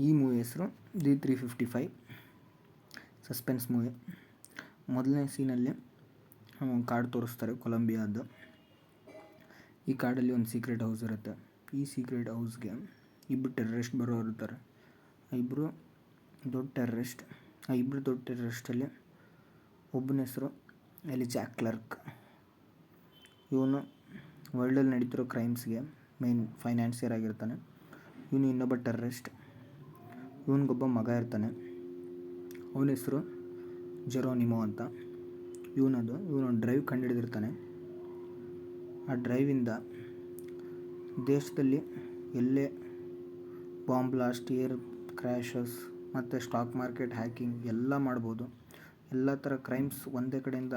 ಈ ಮೂವಿ ಹೆಸರು the 355 suspense movie. ಮೊದಲನೇ ಸೀನಲ್ಲಿ ಕಾಡು ತೋರಿಸ್ತಾರೆ ಕೊಲಂಬಿಯಾದ್ದು. ಈ ಕಾಡಲ್ಲಿ ಒಂದು ಸೀಕ್ರೆಟ್ ಹೌಸ್ ಇರುತ್ತೆ. ಈ ಸೀಕ್ರೆಟ್ ಹೌಸ್ಗೆ ಇಬ್ಬರು ಟೆರ್ರರಿಸ್ಟ್ ಬರೋರು ಇರ್ತಾರೆ. ಇಬ್ಬರು ದೊಡ್ಡ ಟೆರ್ರರಿಸ್ಟಲ್ಲಿ ಒಬ್ಬನ ಹೆಸರು ಎಲಿಜಾ ಕ್ಲರ್ಕ್. ಇವನು ವರ್ಲ್ಡಲ್ಲಿ ನಡೀತಿರೋ ಕ್ರೈಮ್ಸ್ಗೆ ಮೇನ್ ಫೈನಾನ್ಸಿಯರ್ ಆಗಿರ್ತಾನೆ. ಇವನು ಇನ್ನೊಬ್ಬ ಟೆರ್ರರಿಸ್ಟ್. ಇವನಿಗೊಬ್ಬ ಮಗ ಇರ್ತಾನೆ. ಅವನ ಹೆಸರು ಜೆರೋನಿಮೋ ಅಂತ. ಇವನು ಡ್ರೈವ್ ಕಂಡುಹಿಡಿದಿರ್ತಾನೆ. ಆ ಡ್ರೈವಿಂದ ದೇಶದಲ್ಲಿ ಎಲ್ಲೇ ಬಾಂಬ್ ಬ್ಲಾಸ್ಟ್, ಏರ್ ಕ್ರ್ಯಾಷಸ್ ಮತ್ತು ಸ್ಟಾಕ್ ಮಾರ್ಕೆಟ್ ಹ್ಯಾಕಿಂಗ್ ಎಲ್ಲ ಮಾಡ್ಬೋದು. ಎಲ್ಲ ಥರ ಕ್ರೈಮ್ಸ್ ಒಂದೇ ಕಡೆಯಿಂದ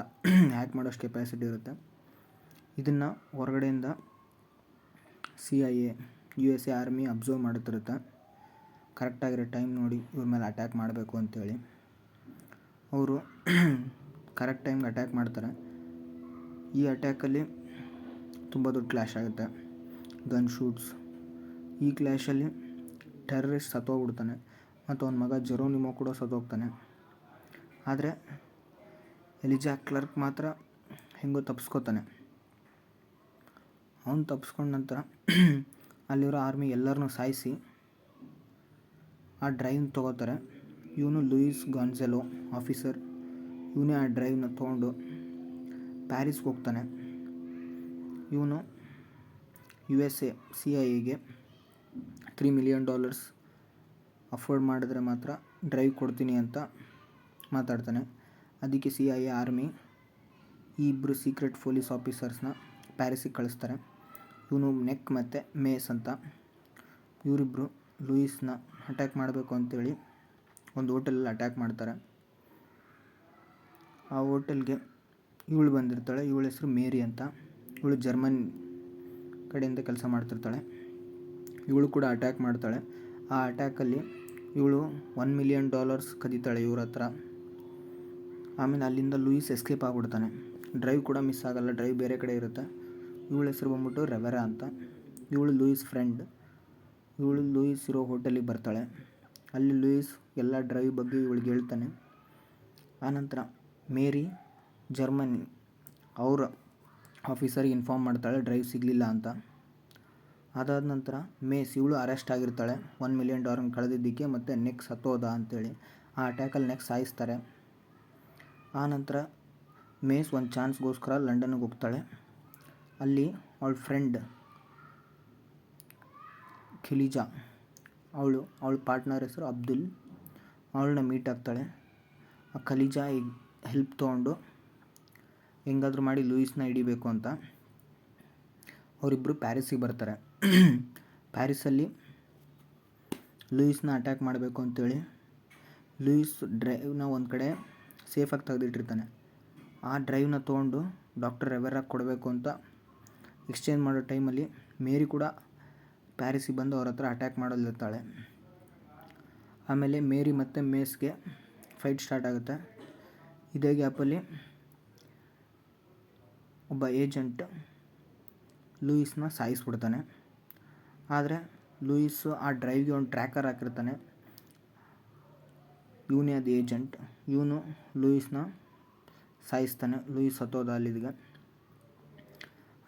ಹ್ಯಾಕ್ ಮಾಡೋಷ್ಟು ಕೆಪಾಸಿಟಿ ಇರುತ್ತೆ. ಇದನ್ನು ಹೊರಗಡೆಯಿಂದ CIA, USA ಆರ್ಮಿ ಅಬ್ಸರ್ವ್ ಮಾಡುತ್ತಿರುತ್ತೆ. ಕರೆಕ್ಟಾಗಿರೋ ಟೈಮ್ ನೋಡಿ ಇವ್ರ ಮೇಲೆ ಅಟ್ಯಾಕ್ ಮಾಡಬೇಕು ಅಂತೇಳಿ ಅವರು ಕರೆಕ್ಟ್ ಟೈಮ್ಗೆ ಅಟ್ಯಾಕ್ ಮಾಡ್ತಾರೆ. ಈ ಅಟ್ಯಾಕಲ್ಲಿ ತುಂಬ ದೊಡ್ಡ ಕ್ಲ್ಯಾಶ್ ಆಗುತ್ತೆ, ಗನ್ ಶೂಟ್ಸ್. ಈ ಕ್ಲ್ಯಾಶಲ್ಲಿ ಟೆರ್ರರಿಸ್ಟ್ ಸತ್ತೋಗ್ಬಿಡ್ತಾನೆ ಮತ್ತು ಅವನ ಮಗ ಜೆರೋನಿಮೋ ಕೂಡ ಸತ್ತೋಗ್ತಾನೆ. ಆದರೆ ಎಲಿಜಾ ಕ್ಲರ್ಕ್ ಮಾತ್ರ ಹೆಂಗೋ ತಪ್ಪಿಸ್ಕೋತಾನೆ. ಅವನು ತಪ್ಪಿಸ್ಕೊಂಡ ನಂತರ ಅಲ್ಲಿರೋ ಆರ್ಮಿ ಎಲ್ಲರನ್ನೂ ಸಾಯಿಸಿ ಆ ಡ್ರೈವ್ನ ತೊಗೋತಾರೆ. ಇವನು ಲೂಯಿಸ್ ಗಾನ್ಜೆಲೋ ಆಫೀಸರ್. ಇವನೇ ಆ ಡ್ರೈವ್ನ ತೊಗೊಂಡು ಪ್ಯಾರಿಸ್ಗೆ ಹೋಗ್ತಾನೆ. ಇವನು USA CIAಗೆ $3 million ಅಫೋರ್ಡ್ ಮಾಡಿದ್ರೆ ಮಾತ್ರ ಡ್ರೈವ್ ಕೊಡ್ತೀನಿ ಅಂತ ಮಾತಾಡ್ತಾನೆ. ಅದಕ್ಕೆ CIA ಆರ್ಮಿ ಈ ಇಬ್ಬರು ಸೀಕ್ರೆಟ್ ಪೊಲೀಸ್ ಆಫೀಸರ್ಸ್ನ ಪ್ಯಾರಿಸಿಗೆ ಕಳಿಸ್ತಾರೆ. ಇವನು ನೆಕ್ ಮತ್ತು ಮೇಸ್ ಅಂತ. ಇವರಿಬ್ಬರು ಲೂಯಿಸ್ನ ಅಟ್ಯಾಕ್ ಮಾಡಬೇಕು ಅಂತೇಳಿ ಒಂದು ಹೋಟೆಲಲ್ಲಿ ಅಟ್ಯಾಕ್ ಮಾಡ್ತಾರೆ. ಆ ಹೋಟೆಲ್ಗೆ ಇವಳು ಬಂದಿರ್ತಾಳೆ. ಇವಳ ಹೆಸರು ಮೇರಿ ಅಂತ. ಇವಳು ಜರ್ಮನ್ ಕಡೆಯಿಂದ ಕೆಲಸ ಮಾಡ್ತಿರ್ತಾಳೆ. ಇವಳು ಕೂಡ ಅಟ್ಯಾಕ್ ಮಾಡ್ತಾಳೆ. ಆ ಅಟ್ಯಾಕಲ್ಲಿ ಇವಳು $1 million ಕದೀತಾಳೆ ಇವ್ರ ಹತ್ರ. ಆಮೇಲೆ ಅಲ್ಲಿಂದ ಲೂಯಿಸ್ ಎಸ್ಕೇಪ್ ಆಗಿಬಿಡ್ತಾನೆ. ಡ್ರೈವ್ ಕೂಡ ಮಿಸ್ ಆಗಲ್ಲ, ಡ್ರೈವ್ ಬೇರೆ ಕಡೆ ಇರುತ್ತೆ. ಇವಳ ಹೆಸರು ಬಂದ್ಬಿಟ್ಟು ರೆವೆರಾ ಅಂತ. ಇವಳು ಲೂಯಿಸ್ ಫ್ರೆಂಡ್. ಇವಳು ಲೂಯಿಸ್ ಇರೋ ಹೋಟೆಲಿಗೆ ಬರ್ತಾಳೆ. ಅಲ್ಲಿ ಲೂಯಿಸ್ ಎಲ್ಲ ಡ್ರೈವ್ ಬಗ್ಗೆ ಇವಳಿಗೆ ಹೇಳ್ತಾನೆ. ಆನಂತರ ಮೇರಿ ಜರ್ಮನಿ ಅವರ ಆಫೀಸರಿಗೆ ಇನ್ಫಾರ್ಮ್ ಮಾಡ್ತಾಳೆ ಡ್ರೈವ್ ಸಿಗಲಿಲ್ಲ ಅಂತ. ಅದಾದ ನಂತರ ಮೇಸ್ ಇವಳು ಅರೆಸ್ಟ್ ಆಗಿರ್ತಾಳೆ $1 million ಕಳೆದಿದ್ದಕ್ಕೆ ಮತ್ತು ನೆಕ್ ಸತ್ತೋದ ಅಂತೇಳಿ. ಆ ಅಟ್ಯಾಕಲ್ಲಿ ನೆಕ್ ಸಾಯಿಸ್ತಾರೆ. ಆನಂತರ ಮೇಸ್ ಒಂದು ಚಾನ್ಸ್ಗೋಸ್ಕರ ಲಂಡನ್ಗೆ ಹೋಗ್ತಾಳೆ. ಅಲ್ಲಿ ಅವಳ ಫ್ರೆಂಡ್ ಖಲೀಜಾ, ಅವಳ ಪಾರ್ಟ್ನರ್ ಹೆಸರು ಅಬ್ದುಲ್, ಅವಳನ್ನ ಮೀಟ್ ಆಗ್ತಾಳೆ. ಆ ಖಲೀಜಾ ಈಗ ಹೆಲ್ಪ್ ತೊಗೊಂಡು ಹೆಂಗಾದರೂ ಮಾಡಿ ಲೂಯಿಸ್ನ ಹಿಡಿಬೇಕು ಅಂತ ಅವರಿಬ್ಬರು ಪ್ಯಾರಿಸಿಗೆ ಬರ್ತಾರೆ. ಪ್ಯಾರಿಸಲ್ಲಿ ಲೂಯಿಸ್ನ ಅಟ್ಯಾಕ್ ಮಾಡಬೇಕು ಅಂತೇಳಿ ಲೂಯಿಸ್ ಡ್ರೈವ್ನ ಒಂದು ಕಡೆ ಸೇಫಾಗಿ ತೆಗೆದಿಟ್ಟಿರ್ತಾನೆ. ಆ ಡ್ರೈವ್ನ ತೊಗೊಂಡು ಡಾಕ್ಟರ್ ರೆವೆರಾಗೆ ಕೊಡಬೇಕು ಅಂತ ಎಕ್ಸ್ಚೇಂಜ್ ಮಾಡೋ ಟೈಮಲ್ಲಿ ಮೇರಿ ಕೂಡ ಪ್ಯಾರಿಸಿಗೆ ಬಂದು ಅವ್ರ ಹತ್ರ ಅಟ್ಯಾಕ್ ಮಾಡಲಿರ್ತಾಳೆ. ಆಮೇಲೆ ಮೇರಿ ಮತ್ತು ಮೇಸ್ಗೆ ಫೈಟ್ ಸ್ಟಾರ್ಟ್ ಆಗುತ್ತೆ. ಇದೇ ಗ್ಯಾಪಲ್ಲಿ ಒಬ್ಬ ಏಜೆಂಟ್ ಲೂಯಿಸ್ನ ಸಾಯಿಸ್ಬಿಡ್ತಾನೆ. ಆದರೆ ಲೂಯಿಸ್ಸು ಆ ಡ್ರೈವ್ಗೆ ಒಂದು ಟ್ರ್ಯಾಕರ್ ಹಾಕಿರ್ತಾನೆ. ಇವನೇ ಅದು ಏಜೆಂಟ್. ಇವನು ಲೂಯಿಸ್ನ ಸಾಯಿಸ್ತಾನೆ. ಲೂಯಿಸ್ ಸತ್ತೋದ ಅಲ್ಲಿಗೆ.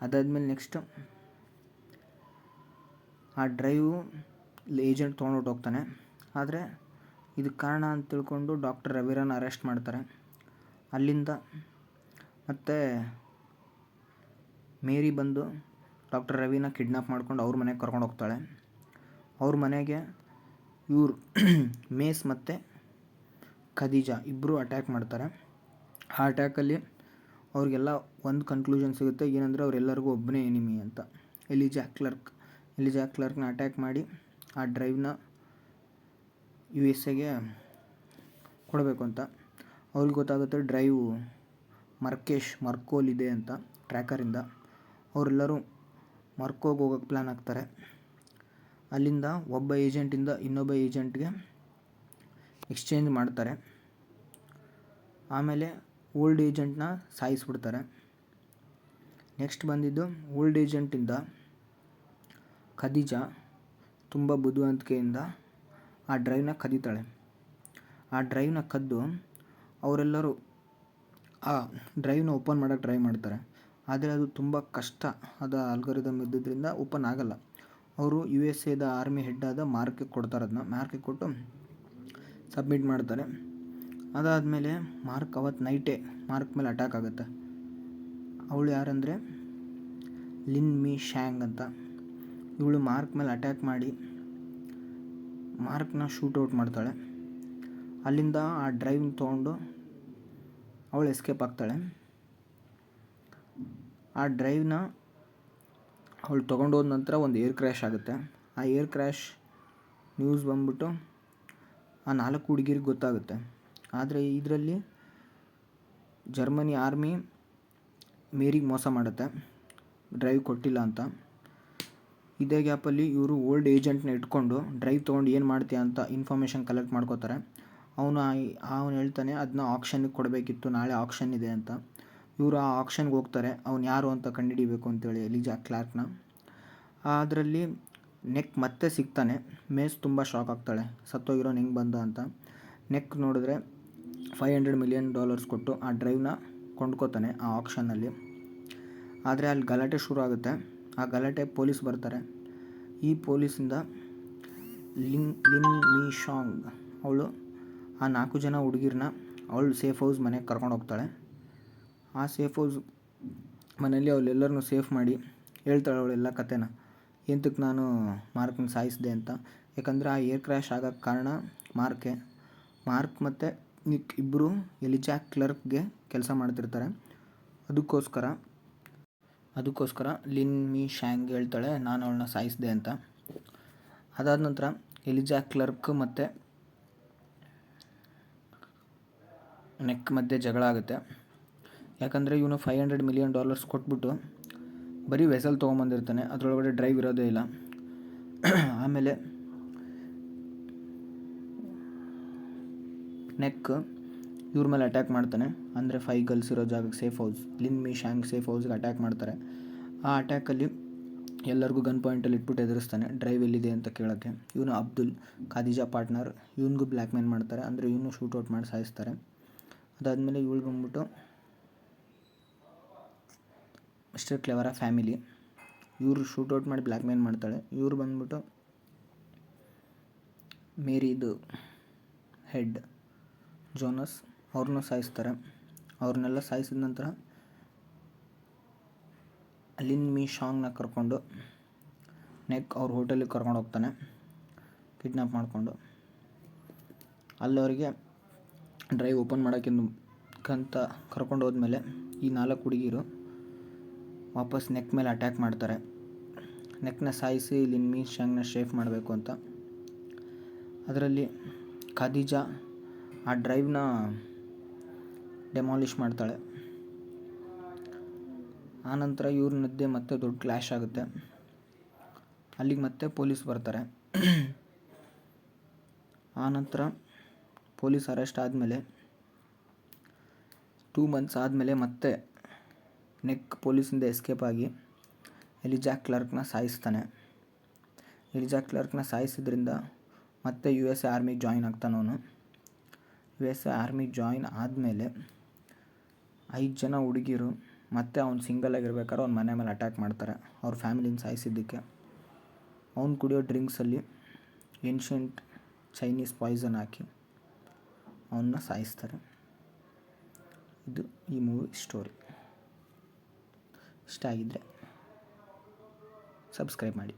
ಅದಾದಮೇಲೆ ನೆಕ್ಸ್ಟ್ ಆ ಡ್ರೈವು ಏಜೆಂಟ್ ತೊಗೊಂಡು ಹೋಗ್ತಾನೆ. ಆದರೆ ಇದಕ್ಕೆ ಕಾರಣ ಅಂತ ತಿಳ್ಕೊಂಡು ಡಾಕ್ಟರ್ ರೆವೆರಾನ ಅರೆಸ್ಟ್ ಮಾಡ್ತಾರೆ. ಅಲ್ಲಿಂದ ಮತ್ತೆ ಮೇರಿ ಬಂದು ಡಾಕ್ಟರ್ ರವಿನ ಕಿಡ್ನಾಪ್ ಮಾಡ್ಕೊಂಡು ಅವ್ರ ಮನೆಗೆ ಕರ್ಕೊಂಡು ಹೋಗ್ತಾಳೆ. ಅವ್ರ ಮನೆಗೆ ಇವರು ಮೇಸ್ ಮತ್ತು ಖದೀಜಾ ಇಬ್ಬರು ಅಟ್ಯಾಕ್ ಮಾಡ್ತಾರೆ. ಆ ಅಟ್ಯಾಕಲ್ಲಿ ಅವ್ರಿಗೆಲ್ಲ ಒಂದು ಕನ್ಕ್ಲೂಷನ್ ಸಿಗುತ್ತೆ, ಏನಂದರೆ ಅವರೆಲ್ಲರಿಗೂ ಒಬ್ಬನೇ ಎನಿಮಿ ಅಂತ, ಎಲಿಜಾ ಕ್ಲರ್ಕ್ನ ಅಟ್ಯಾಕ್ ಮಾಡಿ ಆ ಡ್ರೈವ್ನ USAಗೆ ಕೊಡಬೇಕು ಅಂತ. ಅವ್ರಿಗೆ ಗೊತ್ತಾಗುತ್ತೆ ಡ್ರೈವ್ ಮರ್ಕೋಲಿದೆ ಅಂತ ಟ್ರ್ಯಾಕರಿಂದ. ಅವರೆಲ್ಲರೂ ಮರ್ಕೋಗೆ ಹೋಗೋಕ್ಕೆ ಪ್ಲ್ಯಾನ್ ಹಾಕ್ತಾರೆ. ಅಲ್ಲಿಂದ ಒಬ್ಬ ಏಜೆಂಟಿಂದ ಇನ್ನೊಬ್ಬ ಏಜೆಂಟ್ಗೆ ಎಕ್ಸ್ಚೇಂಜ್ ಮಾಡ್ತಾರೆ. ಆಮೇಲೆ ಓಲ್ಡ್ ಏಜೆಂಟ್ನ ಸಾಯಿಸ್ಬಿಡ್ತಾರೆ. ನೆಕ್ಸ್ಟ್ ಬಂದಿದ್ದು ಓಲ್ಡ್ ಏಜೆಂಟಿಂದ ಖದೀಜಾ ತುಂಬ ಬುದ್ಧಿವಂತಿಕೆಯಿಂದ ಆ ಡ್ರೈವ್ನ ಕದೀತಾಳೆ. ಆ ಡ್ರೈವ್ನ ಕದ್ದು ಅವರೆಲ್ಲರೂ ಆ ಡ್ರೈವ್ನ ಓಪನ್ ಮಾಡೋಕ್ಕೆ ಟ್ರೈ ಮಾಡ್ತಾರೆ. ಆದರೆ ಅದು ತುಂಬ ಕಷ್ಟ, ಅದು ಆಲ್ಗೋರಿದಮ್ ಇದ್ದಿದ್ದರಿಂದ ಓಪನ್ ಆಗಲ್ಲ. ಅವರು USA ಆರ್ಮಿ ಹೆಡ್ ಆದ ಮಾರ್ಕ್ಗೆ ಕೊಡ್ತಾರೆ. ಅದನ್ನ ಮಾರ್ಕ್ಗೆ ಕೊಟ್ಟು ಸಬ್ಮಿಟ್ ಮಾಡ್ತಾರೆ. ಅದಾದಮೇಲೆ ಮಾರ್ಕ್ ಅವತ್ತು ನೈಟೇ ಮಾರ್ಕ್ ಮೇಲೆ ಅಟ್ಯಾಕ್ ಆಗುತ್ತೆ. ಅವಳು ಯಾರಂದರೆ ಲಿನ್ ಮಿ ಶ್ಯಾಂಗ್ ಅಂತ. ಇವಳು ಮಾರ್ಕ್ ಮೇಲೆ ಅಟ್ಯಾಕ್ ಮಾಡಿ ಮಾರ್ಕ್ನ ಶೂಟೌಟ್ ಮಾಡ್ತಾಳೆ. ಅಲ್ಲಿಂದ ಆ ಡ್ರೈವ್ನ ತೊಗೊಂಡು ಅವಳು ಎಸ್ಕೇಪ್ ಆಗ್ತಾಳೆ. ಆ ಡ್ರೈವ್ನ ಅವಳು ತೊಗೊಂಡೋದ ನಂತರ ಒಂದು ಏರ್ ಕ್ರ್ಯಾಶ್ ಆಗುತ್ತೆ. ಆ ಏರ್ ಕ್ರ್ಯಾಶ್ ನ್ಯೂಸ್ ಬಂದ್ಬಿಟ್ಟು ಆ 4 ಹುಡುಗಿರಿಗೆ ಗೊತ್ತಾಗುತ್ತೆ. ಆದರೆ ಇದರಲ್ಲಿ ಜರ್ಮನಿ ಆರ್ಮಿ ಮೇರಿಗೆ ಮೋಸ ಮಾಡುತ್ತೆ, ಡ್ರೈವ್ ಕೊಟ್ಟಿಲ್ಲ ಅಂತ. ಇದೇ ಗ್ಯಾಪಲ್ಲಿ ಇವರು ಓಲ್ಡ್ ಏಜೆಂಟ್ನ ಇಟ್ಕೊಂಡು ಡ್ರೈವ್ ತೊಗೊಂಡು ಏನು ಮಾಡ್ತೀಯ ಅಂತ ಇನ್ಫಾರ್ಮೇಷನ್ ಕಲೆಕ್ಟ್ ಮಾಡ್ಕೋತಾರೆ. ಅವನು ಹೇಳ್ತಾನೆ ಅದನ್ನ ಆಕ್ಷನ್ಗೆ ಕೊಡಬೇಕಿತ್ತು, ನಾಳೆ ಆಕ್ಷನ್ ಇದೆ ಅಂತ. ಇವರು ಆ ಆಕ್ಷನ್ಗೆ ಹೋಗ್ತಾರೆ. ಅವ್ನು ಯಾರು ಅಂತ ಕಂಡುಹಿಡಿಬೇಕು ಅಂತೇಳಿ ಎಲಿಜಾ ಕ್ಲಾರ್ಕ್ನ. ಅದರಲ್ಲಿ ನೆಕ್ ಮತ್ತೆ ಸಿಗ್ತಾನೆ. ಮೇಸ್ ತುಂಬ ಶಾಕ್ ಆಗ್ತಾಳೆ, ಸತ್ತೋಗಿರೋನು ಹೆಂಗೆ ಬಂದ ಅಂತ. ನೆಕ್ ನೋಡಿದ್ರೆ $500 million ಕೊಟ್ಟು ಆ ಡ್ರೈವ್ನ ಕೊಂಡ್ಕೋತಾನೆ ಆ ಆಕ್ಷನ್ನಲ್ಲಿ. ಆದರೆ ಅಲ್ಲಿ ಗಲಾಟೆ ಶುರು ಆಗುತ್ತೆ. ಆ ಗಲಾಟೆ ಪೊಲೀಸ್ ಬರ್ತಾರೆ. ಈ ಪೊಲೀಸಿಂದ ಲಿನ್ ಮಿ ಶಾಂಗ್ ಅವಳು ಆ 4 ಜನ ಹುಡುಗಿರನ್ನ ಅವಳು ಸೇಫ್ ಹೌಸ್ ಮನೆಗೆ ಕರ್ಕೊಂಡು ಹೋಗ್ತಾಳೆ. ಆ ಸೇಫ್ ಹೌಸ್ ಮನೆಯಲ್ಲಿ ಅವಳೆಲ್ಲರನ್ನೂ ಸೇಫ್ ಮಾಡಿ ಹೇಳ್ತಾಳೆ ಅವಳೆಲ್ಲ ಕತೆನ, ಎಂತಕ್ಕೆ ನಾನು ಮಾರ್ಕ್ನ ಸಾಯಿಸಿದೆ ಅಂತ. ಯಾಕಂದರೆ ಆ ಏರ್ ಕ್ರ್ಯಾಶ್ ಆಗೋಕ್ಕೆ ಕಾರಣ ಮಾರ್ಕ್ ಮತ್ತು ನಿಕ್ ಇಬ್ಬರು ಎಲಿಜಾ ಕ್ಲಾರ್ಕ್ಗೆ ಕೆಲಸ ಮಾಡ್ತಿರ್ತಾರೆ. ಅದಕ್ಕೋಸ್ಕರ ಲಿನ್ ಮಿ ಶ್ಯಾಂಗ್ ಹೇಳ್ತಾಳೆ ನಾನು ಅವಳನ್ನ ಸಾಯಿಸಿದೆ ಅಂತ. ಅದಾದ ನಂತರ ಎಲಿಜಾ ಕ್ಲಾರ್ಕ್ ಮತ್ತು ನೆಕ್ ಮಧ್ಯೆ ಜಗಳ ಆಗುತ್ತೆ. ಯಾಕಂದರೆ ಇವನು $500 million ಕೊಟ್ಬಿಟ್ಟು ಬರೀ ವೆಸಲ್ ತೊಗೊಂಬಂದಿರ್ತಾನೆ, ಅದರೊಳಗಡೆ ಡ್ರೈವ್ ಇರೋದೇ ಇಲ್ಲ. ಆಮೇಲೆ ನೆಕ್ ಇವ್ರ ಮೇಲೆ ಅಟ್ಯಾಕ್ ಮಾಡ್ತಾನೆ. ಅಂದರೆ 5 ಗರ್ಲ್ಸ್ ಇರೋ ಜಾಗಕ್ಕೆ ಸೇಫ್ ಹೌಸ್, ಲಿನ್ ಮಿ ಶ್ಯಾಂಗ್ ಸೇಫ್ ಹೌಸ್ಗೆ ಅಟ್ಯಾಕ್ ಮಾಡ್ತಾರೆ. ಆ ಅಟ್ಯಾಕಲ್ಲಿ ಎಲ್ಲರಿಗೂ ಗನ್ ಪಾಯಿಂಟಲ್ಲಿ ಇಟ್ಬಿಟ್ಟು ಎದುರಿಸ್ತಾನೆ ಡ್ರೈವ್ ಎಲ್ಲಿದೆ ಅಂತ ಕೇಳೋಕ್ಕೆ. ಇವನು ಅಬ್ದುಲ್, ಖಾದಿಜಾ ಪಾರ್ಟ್ನರ್, ಇವನಿಗೂ ಬ್ಲ್ಯಾಕ್ ಮೇಲ್ ಮಾಡ್ತಾರೆ. ಅಂದರೆ ಇವನು ಶೂಟೌಟ್ ಮಾಡಿ ಸಾಯಿಸ್ತಾರೆ. ಅದಾದಮೇಲೆ ಇವಳು ಬಂದ್ಬಿಟ್ಟು ಮಿಸ್ಟರ್ ಕ್ಲೆವರ ಫ್ಯಾಮಿಲಿ, ಇವರು ಶೂಟೌಟ್ ಮಾಡಿ ಬ್ಲ್ಯಾಕ್ ಮೇಲ್ ಮಾಡ್ತಾಳೆ. ಇವರು ಬಂದ್ಬಿಟ್ಟು ಮೇರಿದು ಹೆಡ್ ಜೋನಸ್, ಅವ್ರನ್ನೂ ಸಾಯಿಸ್ತಾರೆ. ಅವ್ರನ್ನೆಲ್ಲ ಸಾಯಿಸಿದ ನಂತರ ಲಿನ್ ಮಿ ಶಾಂಗ್ನ ಕರ್ಕೊಂಡು ನೆಕ್ ಅವ್ರ ಹೋಟೆಲಿಗೆ ಕರ್ಕೊಂಡು ಹೋಗ್ತಾನೆ ಕಿಡ್ನ್ಯಾಪ್ ಮಾಡಿಕೊಂಡು. ಅಲ್ಲವರಿಗೆ ಡ್ರೈವ್ ಓಪನ್ ಮಾಡೋಕ್ಕಿಂತ ಕರ್ಕೊಂಡು ಹೋದ್ಮೇಲೆ ಈ 4 ಹುಡುಗಿರು ವಾಪಸ್ ನೆಕ್ ಮೇಲೆ ಅಟ್ಯಾಕ್ ಮಾಡ್ತಾರೆ. ನೆಕ್ನ ಸಾಯಿಸಿ ಲಿನ್ ಮಿ ಶಾಂಗ್ನ ಶೇಫ್ ಮಾಡಬೇಕು ಅಂತ. ಅದರಲ್ಲಿ ಖಾದಿಜಾ ಆ ಡ್ರೈವ್ನ ಡೆಮಾಲಿಷ್ ಮಾಡ್ತಾಳೆ. ಆನಂತರ ಇವ್ರ ಮಧ್ಯೆ ಮತ್ತೆ ದೊಡ್ಡ ಕ್ಲ್ಯಾಶ್ ಆಗುತ್ತೆ. ಅಲ್ಲಿಗೆ ಮತ್ತೆ ಪೊಲೀಸ್ ಬರ್ತಾರೆ. ಆನಂತರ ಪೊಲೀಸ್ ಅರೆಸ್ಟ್ ಆದಮೇಲೆ 2 months ಆದಮೇಲೆ ಮತ್ತೆ ನೆಕ್ ಪೊಲೀಸಿಂದ ಎಸ್ಕೇಪ್ ಆಗಿ ಎಲಿಜಾ ಕ್ಲಾರ್ಕ್ನ ಸಾಯಿಸ್ತಾನೆ. ಎಲಿಜಾ ಕ್ಲಾರ್ಕ್ನ ಸಾಯಿಸಿದ್ರಿಂದ ಮತ್ತೆ USA ಆರ್ಮಿಗೆ ಜಾಯಿನ್ ಆಗ್ತಾನವನು. USA ಆರ್ಮಿಗೆ ಜಾಯಿನ್ ಆದಮೇಲೆ 5 ಜನ ಹುಡುಗಿರು ಮತ್ತೆ ಅವ್ನು ಸಿಂಗಲ್ ಆಗಿರ್ಬೇಕಾದ್ರೆ ಅವ್ನ ಮನೆ ಮೇಲೆ ಅಟ್ಯಾಕ್ ಮಾಡ್ತಾರೆ ಅವ್ರ ಫ್ಯಾಮಿಲಿನ ಸಾಯಿಸಿದ್ದಕ್ಕೆ. ಅವ್ನು ಕುಡಿಯೋ ಡ್ರಿಂಕ್ಸಲ್ಲಿ ಏನ್ಷಿಯಂಟ್ ಚೈನೀಸ್ ಪಾಯ್ಸನ್ ಹಾಕಿ ಅವನ್ನ ಸಾಯಿಸ್ತಾರೆ. ಇದು ಈ ಮೂವಿ ಸ್ಟೋರಿ. ಇಷ್ಟ ಆಗಿದ್ದರೆ ಸಬ್ಸ್ಕ್ರೈಬ್ ಮಾಡಿ.